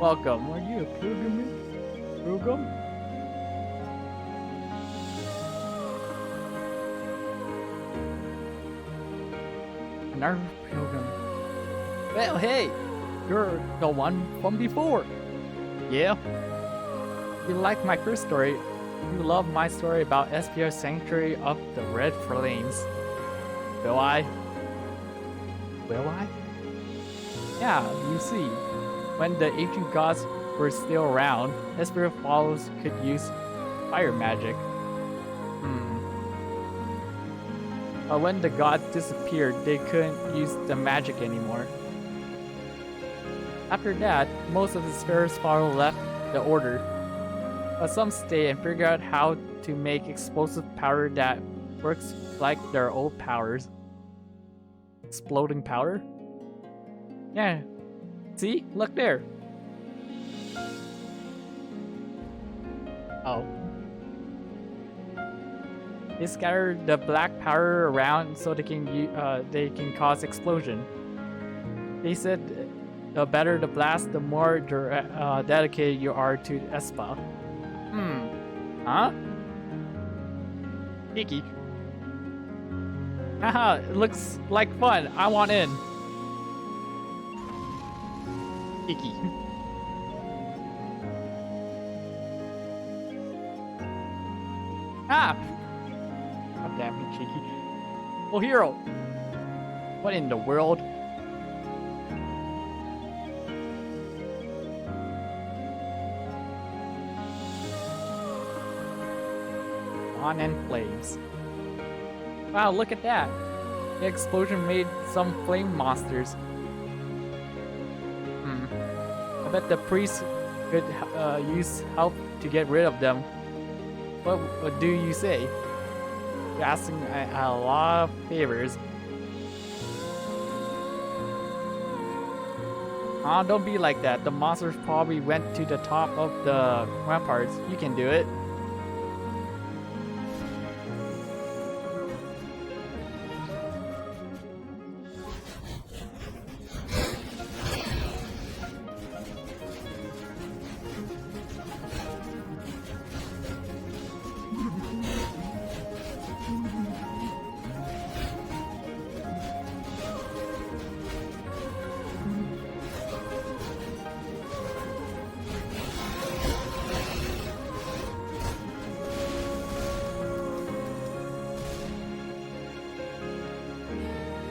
Welcome. Are you a pilgrim? Pilgrim? Another pilgrim. Well, hey, you're the one from before. Yeah. You like my first story. You love my story about SPR Sanctuary of the Red Flames. Will I? Will I? Yeah, you see, when the ancient gods were still around, SPR followers could use fire magic. But when the gods disappeared, they couldn't use the magic anymore. After that, most of the Sphere's followers left the Order. But some stay and figure out how to make explosive powder that works like their old powers. Exploding powder? Yeah. See? Look there. Oh. They scatter the black powder around so they can cause explosion. They said the better the blast, the more dedicated you are to Espa. Huh? Icky. Haha, it looks like fun. I want in. Icky. Ah! God damn it, cheeky. Oh, hero! What in the world? On and flames. Wow, look at that! The explosion made some flame monsters. I bet the priest could use help to get rid of them. What do you say? You're asking a lot of favors. Don't be like that. The monsters probably went to the top of the ramparts. You can do it.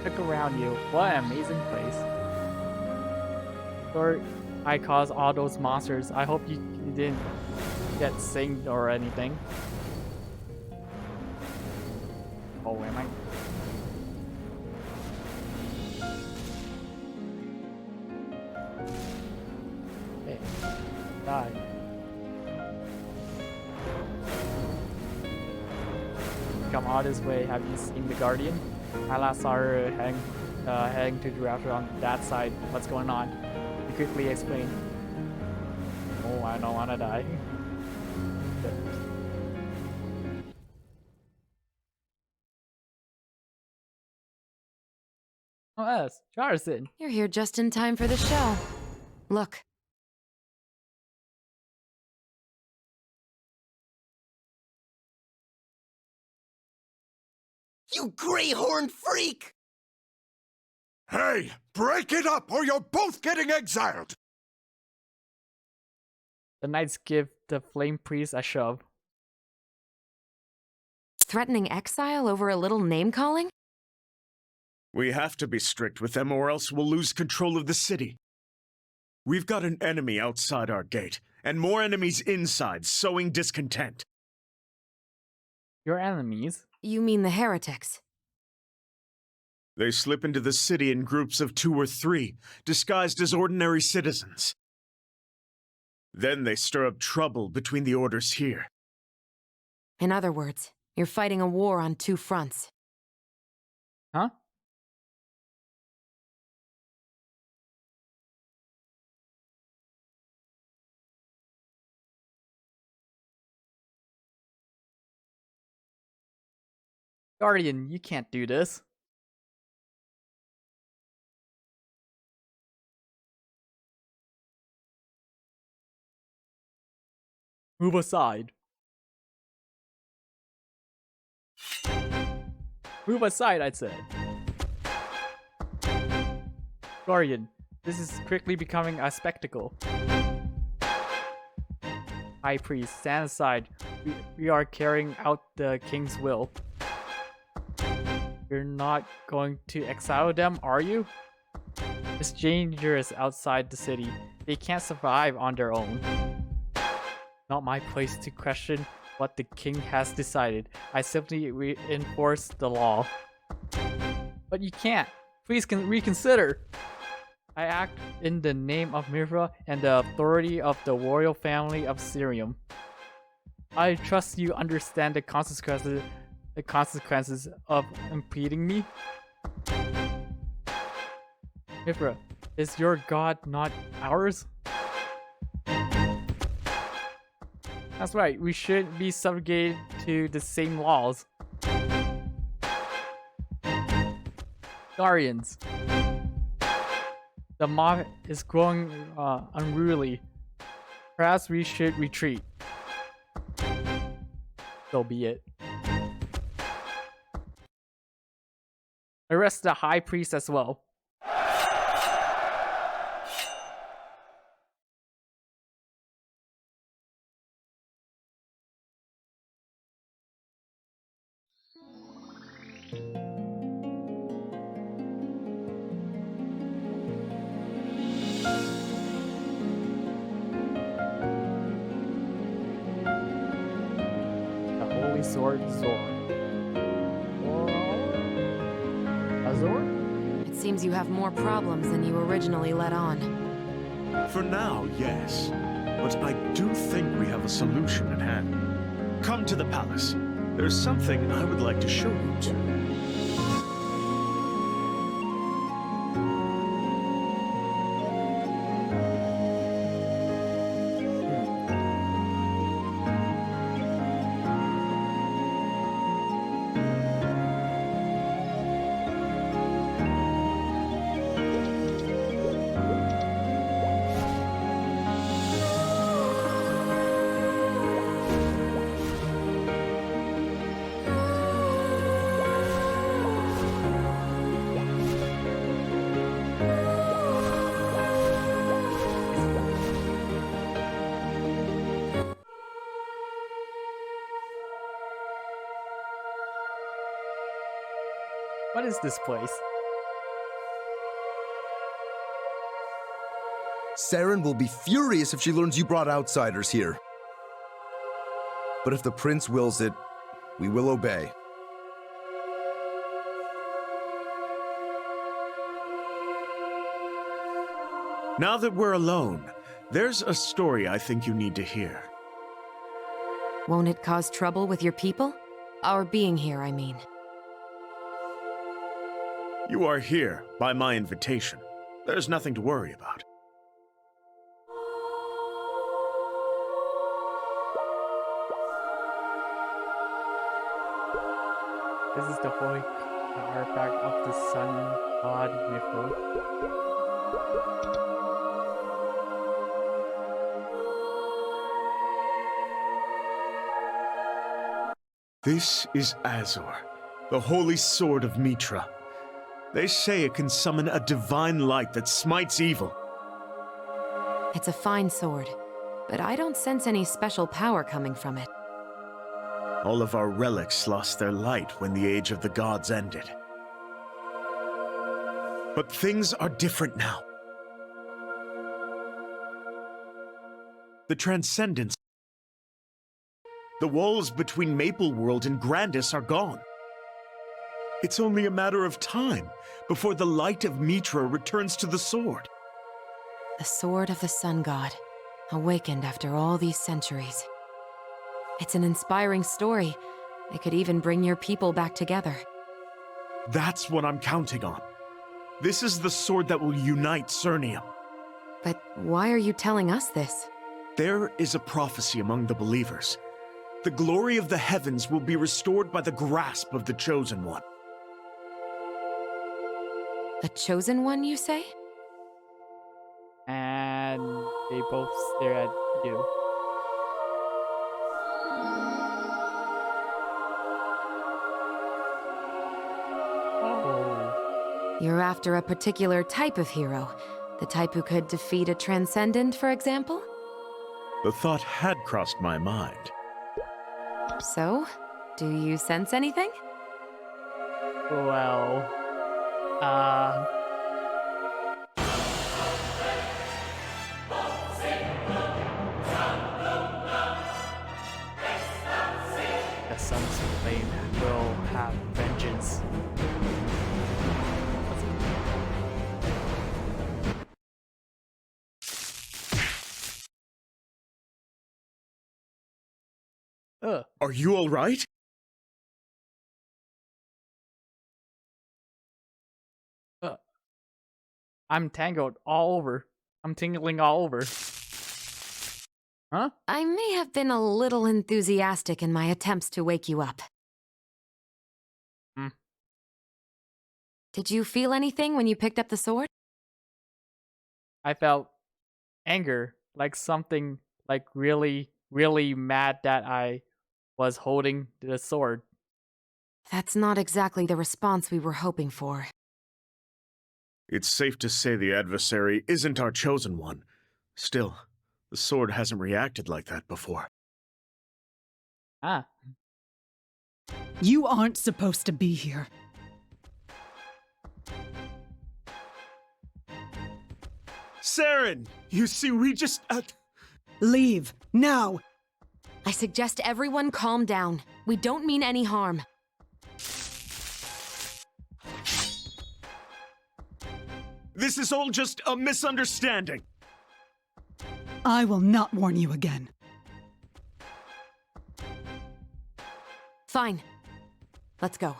Look around you. What an amazing place. Or I caused all those monsters. I hope you didn't get singed or anything. Oh, am I? Hey, die. Come all this way. Have you seen the Guardian? I last saw her heading to the raptor on that side. What's going on? You quickly explain. Oh, I don't want to die. Oh, yes, Jarson. You're here just in time for the show. Look. You greyhorn freak! Hey, break it up or you're both getting exiled! The knights give the flame priest a shove. Threatening exile over a little name-calling? We have to be strict with them or else we'll lose control of the city. We've got an enemy outside our gate, and more enemies inside, sowing discontent. Your enemies? You mean the heretics? They slip into the city in groups of 2 or 3, disguised as ordinary citizens. Then they stir up trouble between the orders here. In other words, you're fighting a war on 2 fronts. Huh? Guardian, you can't do this. Move aside. Move aside, I said. Guardian, this is quickly becoming a spectacle. High Priest, stand aside. We are carrying out the king's will. You're not going to exile them, are you? It's dangerous outside the city. They can't survive on their own. Not my place to question what the king has decided. I simply reinforce the law. But you can't. Please reconsider. I act in the name of Mithra and the authority of the royal family of Cernium. I trust you understand the consequences of impeding me. Mithra, is your god not ours? That's right, we should be subjugated to the same laws. Guardians. The mob is growing unruly. Perhaps we should retreat. So be it. Arrest the High Priest as well. Sword Zor. Azor? It seems you have more problems than you originally let on. For now, yes. But I do think we have a solution at hand. Come to the palace. There's something I would like to show you to. What is this place? Saren will be furious if she learns you brought outsiders here. But if the prince wills it, we will obey. Now that we're alone, there's a story I think you need to hear. Won't it cause trouble with your people? Our being here, I mean. You are here by my invitation. There's nothing to worry about. This is the holy artifact of the sun god Mithra. This is Azor, the holy sword of Mitra. They say it can summon a divine light that smites evil. It's a fine sword, but I don't sense any special power coming from it. All of our relics lost their light when the Age of the Gods ended. But things are different now. The Transcendence. The walls between Maple World and Grandis are gone. It's only a matter of time before the light of Mitra returns to the sword. The sword of the sun god, awakened after all these centuries. It's an inspiring story. It could even bring your people back together. That's what I'm counting on. This is the sword that will unite Cernium. But why are you telling us this? There is a prophecy among the believers. The glory of the heavens will be restored by the grasp of the Chosen One. The chosen one, you say? And they both stare at you. You're after a particular type of hero. The type who could defeat a transcendent, for example? The thought had crossed my mind. So, do you sense anything? Well, uh... the Sons of Flame will have vengeance. Are you all right? I'm tangled all over. I'm tingling all over. Huh? I may have been a little enthusiastic in my attempts to wake you up. Hmm. Did you feel anything when you picked up the sword? I felt anger, like something like really, really mad that I was holding the sword. That's not exactly the response we were hoping for. It's safe to say the adversary isn't our chosen one. Still, the sword hasn't reacted like that before. Ah. You aren't supposed to be here. Saren! You see, we just... Leave, now! I suggest everyone calm down. We don't mean any harm. This is all just a misunderstanding. I will not warn you again. Fine. Let's go.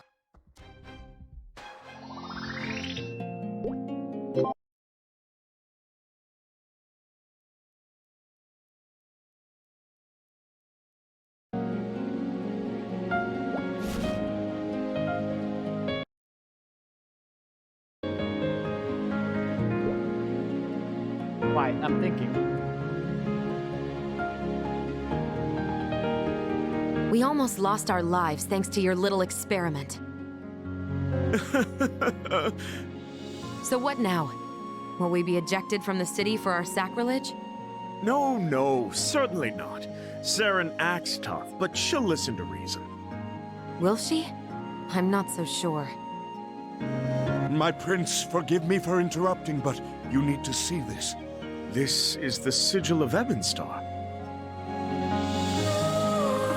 Why? I'm thinking. We almost lost our lives thanks to your little experiment. So what now? Will we be ejected from the city for our sacrilege? No, certainly not. Saren acts tough, but she'll listen to reason. Will she? I'm not so sure. My prince, forgive me for interrupting, but you need to see this. This is the sigil of Ebonstar.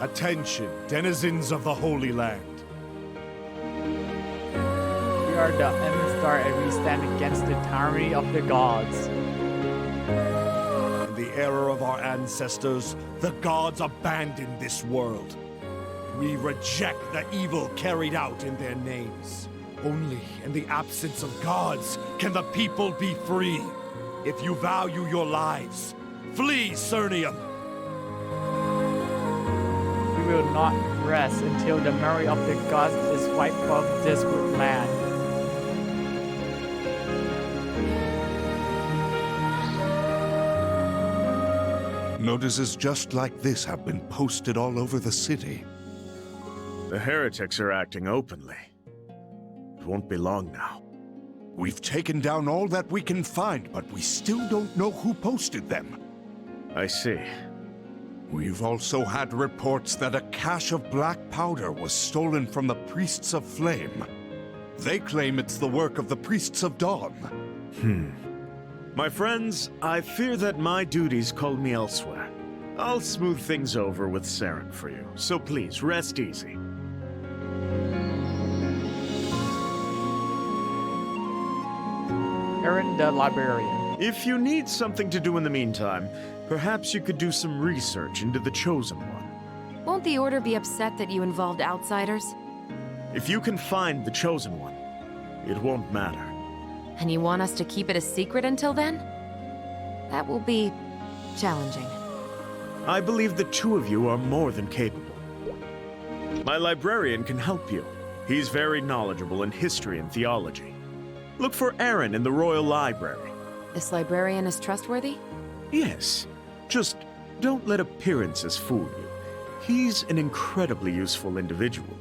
Attention, denizens of the Holy Land. We are the MapleStory and we stand against the tyranny of the gods. In the era of our ancestors, the gods abandoned this world. We reject the evil carried out in their names. Only in the absence of gods can the people be free. If you value your lives, flee Cernium. We will not rest until the memory of the gods is wiped from this land. Notices just like this have been posted all over the city. The heretics are acting openly. It won't be long now. We've taken down all that we can find, but we still don't know who posted them. I see. We've also had reports that a cache of black powder was stolen from the Priests of Flame. They claim it's the work of the Priests of Dawn. My friends, I fear that my duties call me elsewhere. I'll smooth things over with Saren for you, so please rest easy. Aaron the librarian. If you need something to do in the meantime, perhaps you could do some research into the Chosen One. Won't the Order be upset that you involved outsiders? If you can find the Chosen One, it won't matter. And you want us to keep it a secret until then? That will be challenging. I believe the two of you are more than capable. My librarian can help you. He's very knowledgeable in history and theology. Look for Aaron in the Royal Library. This librarian is trustworthy? Yes, just don't let appearances fool you. He's an incredibly useful individual.